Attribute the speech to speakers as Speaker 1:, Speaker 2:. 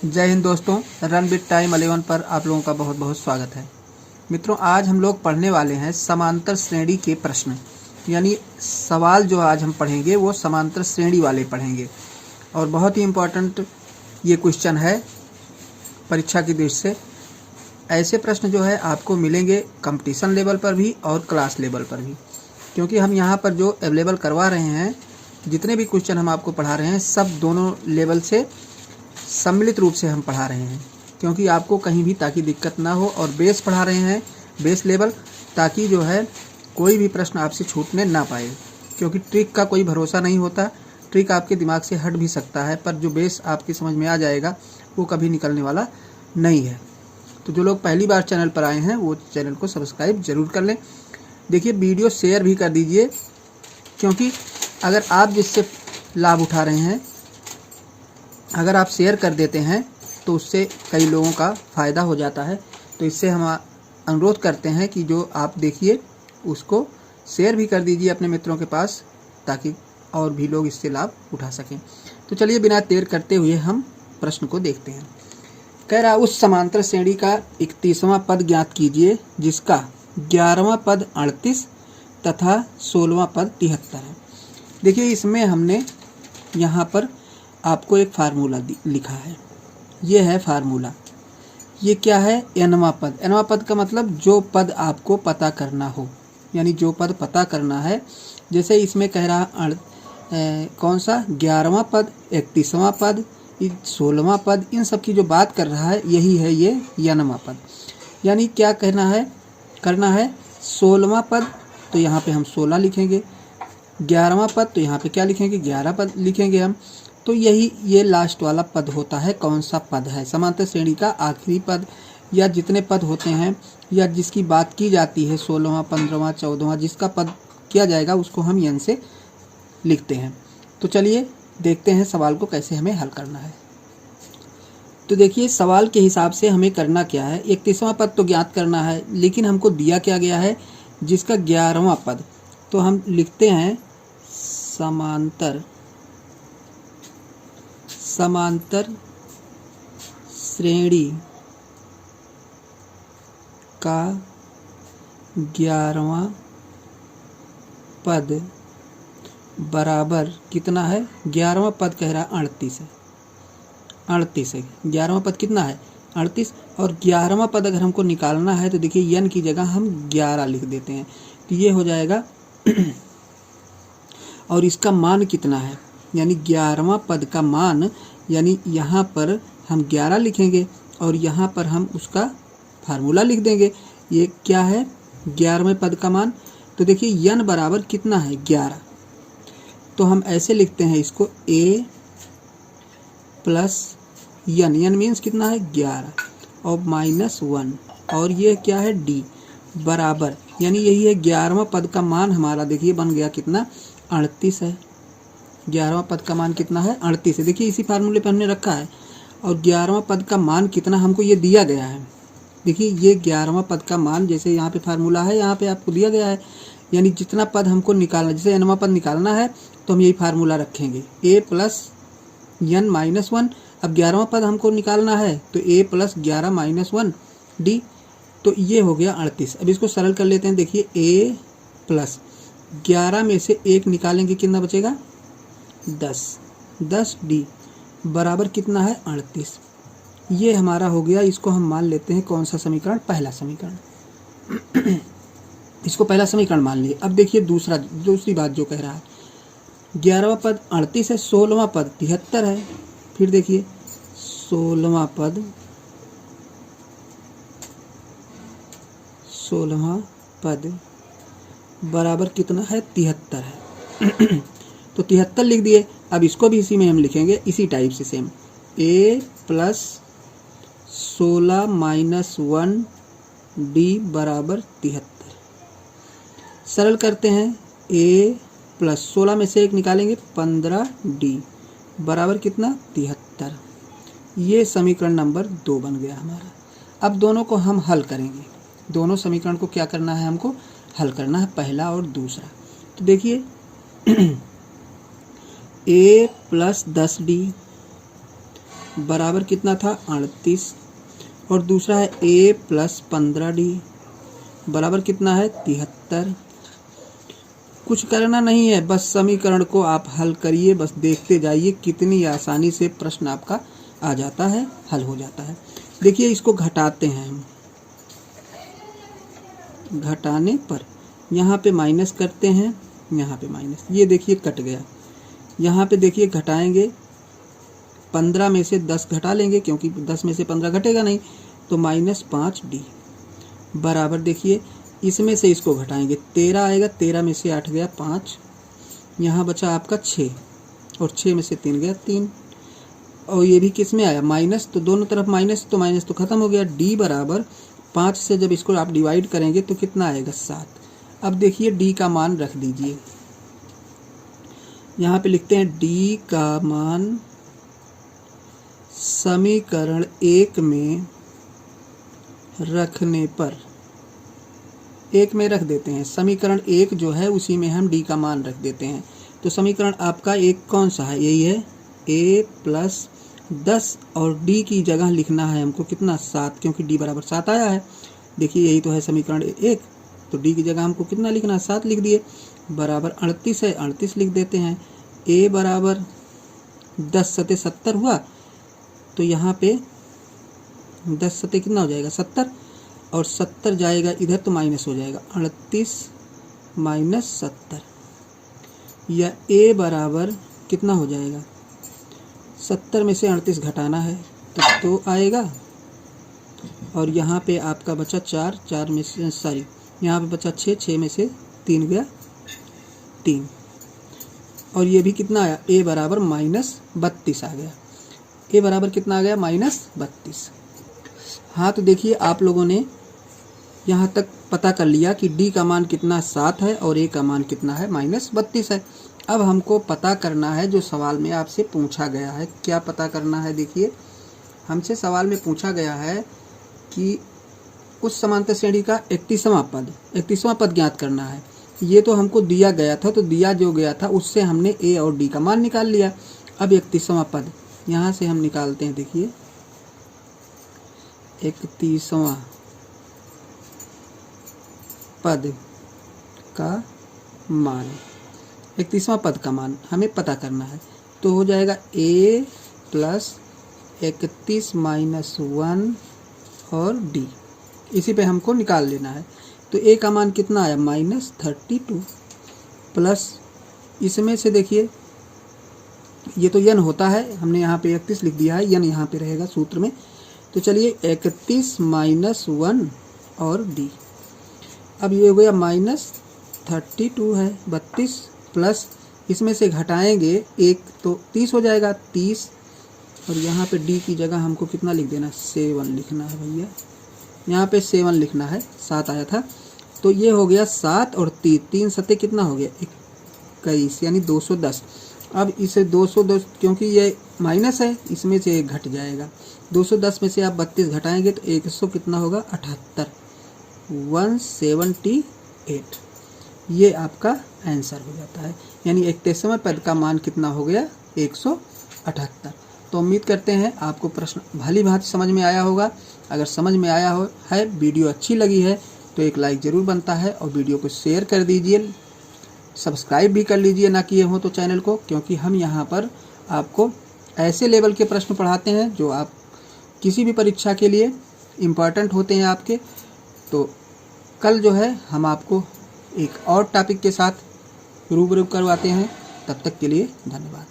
Speaker 1: जय हिंद दोस्तों, run with time 11 पर आप लोगों का बहुत बहुत स्वागत है। मित्रों, आज हम लोग पढ़ने वाले हैं समांतर श्रेणी के प्रश्न। यानी सवाल जो आज हम पढ़ेंगे वो समांतर श्रेणी वाले पढ़ेंगे और बहुत ही इम्पोर्टेंट ये क्वेश्चन है परीक्षा की दृष्टि से। ऐसे प्रश्न जो है आपको मिलेंगे कंपटीशन लेवल पर भी और क्लास लेवल पर भी, क्योंकि हम यहाँ पर जो अवेलेबल करवा रहे हैं, जितने भी क्वेश्चन हम आपको पढ़ा रहे हैं सब दोनों लेवल से सम्मिलित रूप से हम पढ़ा रहे हैं, क्योंकि आपको कहीं भी ताकि दिक्कत ना हो। और बेस पढ़ा रहे हैं, बेस लेवल, ताकि जो है कोई भी प्रश्न आपसे छूटने ना पाए, क्योंकि ट्रिक का कोई भरोसा नहीं होता। ट्रिक आपके दिमाग से हट भी सकता है, पर जो बेस आपकी समझ में आ जाएगा वो कभी निकलने वाला नहीं है। तो जो लोग पहली बार चैनल पर आए हैं वो चैनल को सब्सक्राइब जरूर कर लें। देखिए, वीडियो शेयर भी कर दीजिए, क्योंकि अगर आप जिससे लाभ उठा रहे हैं, अगर आप शेयर कर देते हैं तो उससे कई लोगों का फ़ायदा हो जाता है। तो इससे हम अनुरोध करते हैं कि जो आप देखिए उसको शेयर भी कर दीजिए अपने मित्रों के पास, ताकि और भी लोग इससे लाभ उठा सकें। तो चलिए बिना देर करते हुए हम प्रश्न को देखते हैं। कह रहा, उस समांतर श्रेणी का 31वां पद ज्ञात कीजिए जिसका 11वां पद 38 तथा 16वां पद 73 है। देखिए, इसमें हमने यहाँ पर आपको एक फार्मूला लिखा है। ये है फार्मूला। ये क्या है? nवां पद। nवां पद का मतलब जो पद आपको पता करना हो, यानी जो पद पता करना है। जैसे इसमें कह रहा कौन सा 11वां पद, 31वां पद, 16वां पद, इन सब की जो बात कर रहा है यही है ये nवां पद। यानी क्या कहना है, करना है 16वां पद, तो यहाँ पे हम 16 लिखेंगे। 11वां पद, तो यहाँ पे क्या लिखेंगे? 11 पद लिखेंगे हम। तो यही ये लास्ट वाला पद होता है। कौन सा पद है? समांतर श्रेणी का आखिरी पद, या जितने पद होते हैं या जिसकी बात की जाती है 16वां, 15वां, 14वां, जिसका पद किया जाएगा उसको हम n से लिखते हैं। तो चलिए देखते हैं सवाल को कैसे हमें हल करना है। तो देखिए, सवाल के हिसाब से हमें करना क्या है, 31वां पद तो ज्ञात करना है, लेकिन हमको दिया क्या गया है? जिसका 11वां पद। तो हम लिखते हैं समांतर श्रेणी का 11वां पद बराबर कितना है? 11वां पद कह रहा 38 है। 38 है। 11वां पद कितना है? 38। और 11वां पद अगर हमको निकालना है तो देखिए n की जगह हम 11 लिख देते हैं, तो ये हो जाएगा और इसका मान कितना है? यानी 11वां पद का मान, यानी यहाँ पर हम 11 लिखेंगे और यहाँ पर हम उसका फार्मूला लिख देंगे। ये क्या है? 11वें पद का मान। तो देखिए n बराबर कितना है? 11। तो हम ऐसे लिखते हैं इसको a प्लस n मीन्स कितना है? 11 और -1, और ये क्या है? d बराबर, यानी यही है 11वां पद का मान हमारा। देखिए बन गया कितना? 38 है। 11वां पद का मान कितना है? 38 है। देखिए इसी फार्मूले पे हमने रखा है। और 11वां पद का मान कितना हमको ये दिया गया है। देखिए ये 11वां पद का मान, जैसे यहाँ पे फार्मूला है, यहाँ पे आपको दिया गया है। यानी जितना पद हमको निकालना, जैसे nवां पद निकालना है तो हम यही फार्मूला रखेंगे, a प्लस n माइनस 1। अब 11वां पद हमको निकालना है तो a प्लस 11 माइनस 1 d। तो ये हो गया 38। अब इसको सरल कर लेते हैं। देखिए a प्लस 11 में से 1 निकालेंगे, कितना बचेगा? 10 d बराबर कितना है? 38। ये हमारा हो गया। इसको हम मान लेते हैं कौन सा समीकरण? पहला समीकरण। इसको पहला समीकरण मान लिए। अब देखिए दूसरी बात जो कह रहा है, 11वां पद 38 है, 16वां पद 73 है। फिर देखिए 16वां पद बराबर कितना है? 73 है। तो 73 लिख दिए। अब इसको भी इसी में हम लिखेंगे, इसी टाइप से same, a plus 16 minus 1 d बराबर 73। सरल करते हैं। a प्लस 16 में से 1 निकालेंगे, 15 d बराबर कितना? 73। ये समीकरण नंबर 2 बन गया हमारा। अब दोनों को हम हल करेंगे। दोनों समीकरण को क्या करना है? हमको हल करना है, पहला और दूसरा। तो देखिए a प्लस 10d बराबर कितना था 38, और दूसरा है a प्लस 15d बराबर कितना है 73। कुछ करना नहीं है, बस समीकरण को आप हल करिए, बस देखते जाइए कितनी आसानी से प्रश्न आपका आ जाता है, हल हो जाता है। देखिए इसको घटाते हैं हम, घटाने पर यहाँ पे माइनस करते हैं, यहाँ पे माइनस, ये देखिए कट गया। यहाँ पे देखिए घटाएंगे, 15 में से 10 घटा लेंगे क्योंकि 10 में से 15 घटेगा नहीं, तो -5d बराबर देखिए इसमें से इसको घटाएंगे 13 आएगा, 13 में से 8 गया 5, यहाँ बचा आपका 6, और 6 में से 3 गया 3, और ये भी किस में आया माइनस, तो दोनों तरफ माइनस, तो माइनस तो खत्म हो गया। d बराबर 5 से जब इसको आप डिवाइड करेंगे तो कितना आएगा 7। अब देखिए d का मान रख दीजिए, यहाँ पे लिखते हैं d का मान समीकरण 1 में रखने पर, 1 में रख देते हैं, समीकरण 1 जो है उसी में हम d का मान रख देते हैं। तो समीकरण आपका 1 कौन सा है, यही है a प्लस 10, और d की जगह लिखना है हमको कितना 7, क्योंकि d बराबर 7 आया है। देखिए यही तो है समीकरण 1, तो d की जगह हमको कितना लिखना है 7 लिख दिए, बराबर 38 है, 38 लिख देते हैं। a बराबर 10 सते 70 हुआ, तो यहाँ पे 10 सते कितना हो जाएगा 70, और 70 जाएगा इधर तो माइनस हो जाएगा, 38 माइनस 70, या a बराबर कितना हो जाएगा 70 में से 38 घटाना है तो 2 आएगा, और यहाँ पे आपका बचा 4, 4 में से सॉरी यहाँ पे बचा 6, 6 में से 3 गया 3, और ये भी कितना आया a बराबर -32 आ गया, a बराबर कितना आ गया -32। हाँ तो देखिए आप लोगों ने यहाँ तक पता कर लिया कि d का मान कितना 7 है और a का मान कितना है -32 है। अब हमको पता करना है जो सवाल में आपसे पूछा गया है, क्या पता करना है। देखिए हमसे सवाल में पूछा गया है कि उस समांतर श्रेणी का 31वां पद ज्ञात करना है। ये तो हमको दिया गया था, तो दिया जो गया था उससे हमने a और d का मान निकाल लिया। अब 31वां पद यहाँ से हम निकालते हैं। देखिए 31वां पद का मान, 31वां पद का मान हमें पता करना है, तो हो जाएगा a प्लस 31 माइनस 1 और d, इसी पे हमको निकाल लेना है। तो a का मान कितना आया -32, प्लस इसमें से देखिए ये तो n होता है, हमने यहाँ पे 31 लिख दिया है, n यहाँ पे रहेगा सूत्र में। तो चलिए 31 माइनस 1 और d, अब ये हो गया -32 है 32, प्लस इसमें से घटाएंगे 1 तो 30 हो जाएगा 30, और यहाँ पे d की जगह हमको कितना लिख देना 7 लिखना है भैया, यहाँ पे 7 लिखना है, 7 आया था। तो ये हो गया 7 और 3 सते कितना हो गया 21, यानी 210। अब इसे 210 क्योंकि ये माइनस है, इसमें से 1 घट जाएगा, 210 में से आप 32 घटाएंगे तो 100 कितना होगा 78, 178, ये आपका आंसर हो जाता है। यानी 31वें पद का मान कितना हो गया 178। तो उम्मीद करते हैं आपको प्रश्न भली भांति समझ में आया होगा। अगर समझ में आया हो है, वीडियो अच्छी लगी है तो एक लाइक ज़रूर बनता है, और वीडियो को शेयर कर दीजिए, सब्सक्राइब भी कर लीजिए ना किए हो तो चैनल को, क्योंकि हम यहाँ पर आपको ऐसे लेवल के प्रश्न पढ़ाते हैं जो आप किसी भी परीक्षा के लिए इम्पॉर्टेंट होते हैं आपके। तो कल जो है हम आपको एक और टॉपिक के साथ रूबरू करवाते हैं। तब तक के लिए धन्यवाद।